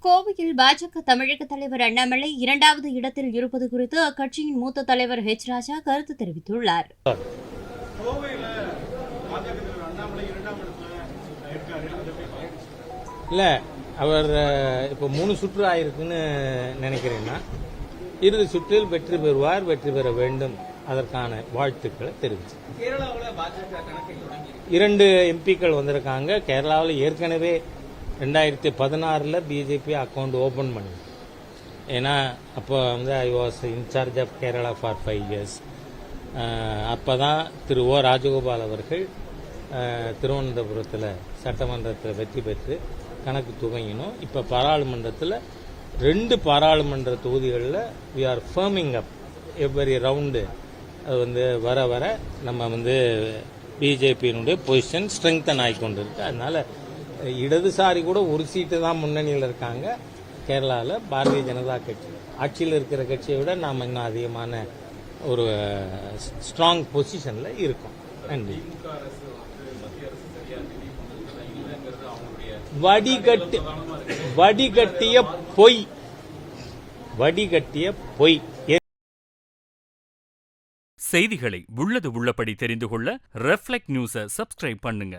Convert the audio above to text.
கோவையில் பாஜக தமிழக தலைவர் அண்ணாமலை இரண்டாவது இடத்தில் இருப்பது குறித்து அக்கட்சியின் மூத்த தலைவர் ஹெச் ராஜா கருத்து தெரிவித்துள்ளார். இல்லை, அவர் இப்போ 3 சுற்று ஆயிருக்குன்னு நினைக்கிறேன்னா, இறுதி சுற்றில் வெற்றி பெறுவார், வெற்றி பெற வேண்டும். அதற்கான வாழ்த்துக்களை தெரிவிச்சு. 2 எம்பிக்கள் வந்திருக்காங்க. கேரளாவில் ஏற்கனவே 2016 பிஜேபி அக்கௌண்ட் ஓபன் பண்ணி, ஏன்னா அப்போ I was in charge of Kerala for 5 years. அப்போ தான் திரு ஓ ராஜகோபால் அவர்கள் திருவனந்தபுரத்தில் சட்டமன்றத்தில் வெற்றி பெற்று கணக்கு துவங்கினோம். இப்போ பாராளுமன்றத்தில் 2 பாராளுமன்ற தொகுதிகளில் we are firming up every round. அது வர வர நம்ம பிஜேபியினுடைய பொசிஷன் ஸ்ட்ரெங்தன் ஆகிக்கொண்டு இருக்கு. அதனால இடதுசாரி கூட ஒரு சீட்டு தான் முன்னணியில் இருக்காங்க. கேரளாவில் பாரதிய ஜனதா கட்சி ஆட்சியில் இருக்கிற கட்சியை விட நாம் இன்னும் அதிகமான ஒரு ஸ்ட்ராங் பொசிஷனில் இருக்கோம். நன்றி. வடிகட்டிய பொய். செய்திகளை உள்ளது உள்ளபடி தெரிந்து கொள்ள ரெஃப்ளெக்ட் நியூஸை சப்ஸ்கிரைப் பண்ணுங்க.